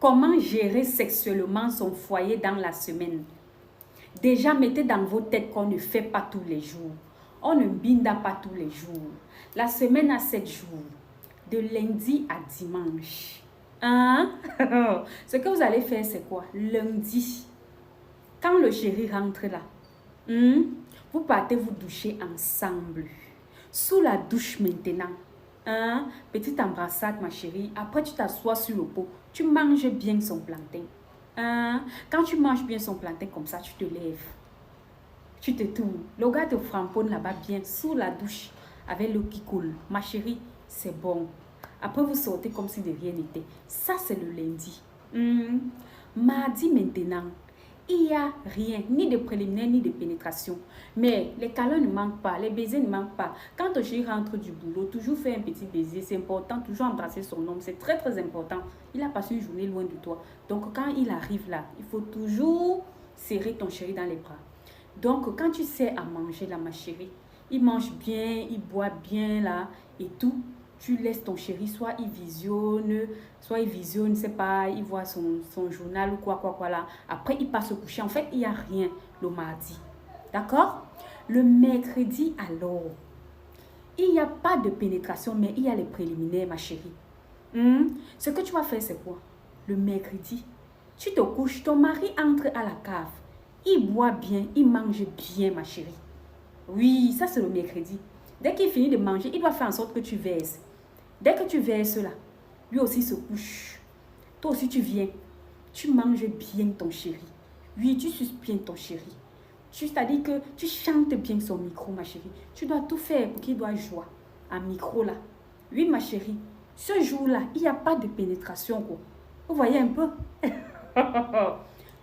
Comment gérer sexuellement son foyer dans la semaine? Déjà, mettez dans vos têtes qu'on ne fait pas tous les jours. On ne binda pas tous les jours. La semaine a 7 jours. De lundi à dimanche. Hein? Ce que vous allez faire, c'est quoi? Lundi, quand le chéri rentre là, vous partez vous doucher ensemble. Sous la douche maintenant. Hein? Petite embrassade, ma chérie. Après, tu t'assois sur le pot. Tu manges bien son plantain. Hein? Quand tu manges bien son plantain comme ça, tu te lèves. Tu te tournes. Le gars te framponne là-bas bien, sous la douche, avec l'eau qui coule. Ma chérie, c'est bon. Après, vous sortez comme si de rien n'était. Ça, c'est le lundi. Mardi maintenant, il n'y a rien, ni de préliminaire, ni de pénétration. Mais les câlins ne manquent pas, les baisers ne manquent pas. Quand ton chéri rentre du boulot, toujours faire un petit baiser, c'est important. Toujours embrasser son homme, c'est très très important. Il a passé une journée loin de toi. Donc quand il arrive là, il faut toujours serrer ton chéri dans les bras. Donc quand tu sais à manger là, ma chérie, il mange bien, il boit bien là et tout. Tu laisses ton chéri, soit il visionne, c'est pas, il voit son journal ou quoi là. Après, il passe se coucher. En fait, il n'y a rien le mardi. D'accord? Le mercredi, alors, il n'y a pas de pénétration, mais il y a les préliminaires, ma chérie. Ce que tu vas faire, c'est quoi? Le mercredi, tu te couches, ton mari entre à la cave. Il boit bien, il mange bien, ma chérie. Oui, ça c'est le mercredi. Dès qu'il finit de manger, il doit faire en sorte que tu verses. Dès que tu verses là, lui aussi se couche. Toi aussi tu viens. Tu manges bien ton chéri. Oui, tu suces bien ton chéri. C'est-à-dire que tu chantes bien son micro, ma chérie. Tu dois tout faire pour qu'il doit jouer un micro là. Oui, ma chérie. Ce jour-là, il n'y a pas de pénétration, quoi. Vous voyez un peu?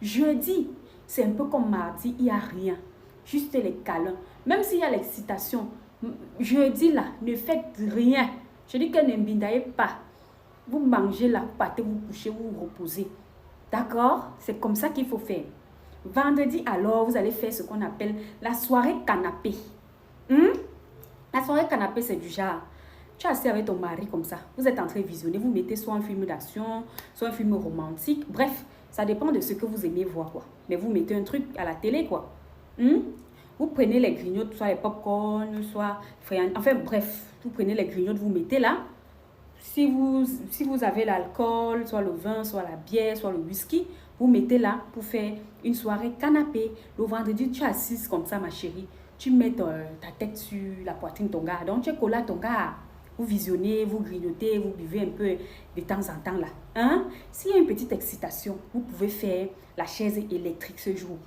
Jeudi, c'est un peu comme mardi, il n'y a rien. Juste les câlins. Même s'il y a l'excitation, jeudi là, ne faites rien. Je dis que ne m'bindaye pas. Vous mangez là, vous partez vous coucher, vous vous reposez. D'accord? C'est comme ça qu'il faut faire. Vendredi alors, vous allez faire ce qu'on appelle la soirée canapé. La soirée canapé, c'est du genre, tu es assis avec ton mari comme ça. Vous êtes en train de visionner, vous mettez soit un film d'action, soit un film romantique. Bref, ça dépend de ce que vous aimez voir, quoi. Mais vous mettez un truc à la télé, quoi. Vous prenez les grignotes, soit les pop-corn, soit... Enfin, bref, vous prenez les grignotes, vous mettez là. Si vous avez l'alcool, soit le vin, soit la bière, soit le whisky, vous mettez là pour faire une soirée canapé. Le vendredi, tu es assise comme ça, ma chérie. Tu mets ta tête sur la poitrine de ton gars. Donc, tu es collé à ton gars. Vous visionnez, vous grignotez, vous buvez un peu de temps en temps là. S'il y a une petite excitation, vous pouvez faire la chaise électrique ce jour.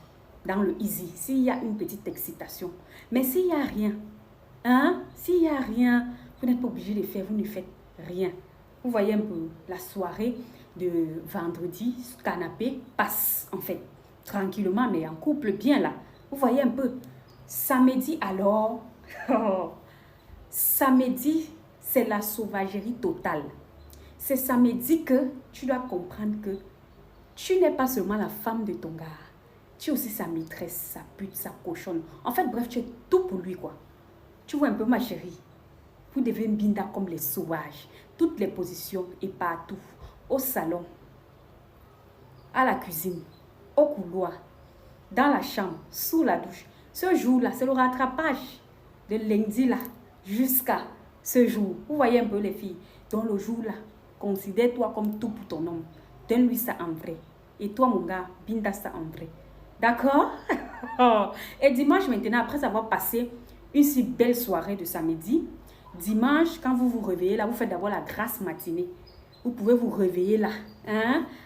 Dans le easy, s'il y a une petite excitation. Mais s'il n'y a rien, s'il n'y a rien, vous n'êtes pas obligé de faire, vous ne faites rien. Vous voyez un peu, la soirée de vendredi, canapé, passe en fait. Tranquillement, mais en couple bien là. Vous voyez un peu. Samedi alors, samedi, c'est la sauvagerie totale. C'est samedi que tu dois comprendre que tu n'es pas seulement la femme de ton gars. Tu es aussi sa maîtresse, sa pute, sa cochonne. En fait, bref, tu es tout pour lui, quoi. Tu vois un peu, ma chérie. Vous devez binda comme les sauvages. Toutes les positions et partout. Au salon, à la cuisine, au couloir, dans la chambre, sous la douche. Ce jour-là, c'est le rattrapage de lundi là jusqu'à ce jour. Vous voyez un peu les filles. Donc le jour-là, considère-toi comme tout pour ton homme. Donne-lui ça en vrai. Et toi, mon gars, binda ça en vrai. D'accord? Et dimanche maintenant, après avoir passé une si belle soirée de samedi, dimanche, quand vous vous réveillez là, vous faites d'abord la grasse matinée. Vous pouvez vous réveiller là,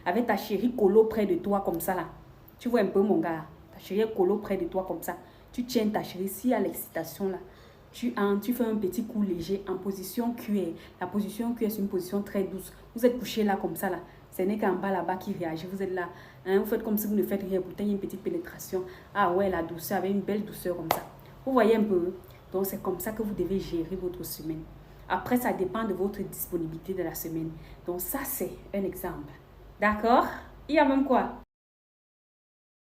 avec ta chérie colo près de toi comme ça là. Tu vois un peu mon gars, ta chérie colo près de toi comme ça. Tu tiens ta chérie, s'il y a l'excitation là, tu fais un petit coup léger en position cuir. La position cuir, c'est une position très douce. Vous êtes couché là comme ça là. Ce n'est qu'en bas là-bas qui réagit. Vous êtes là, vous faites comme si vous ne faites rien. Pourtant, il y a une petite pénétration. Ah ouais, la douceur, avec une belle douceur comme ça. Vous voyez un peu. Donc, c'est comme ça que vous devez gérer votre semaine. Après, ça dépend de votre disponibilité de la semaine. Donc, ça, c'est un exemple. D'accord? Il y a même quoi?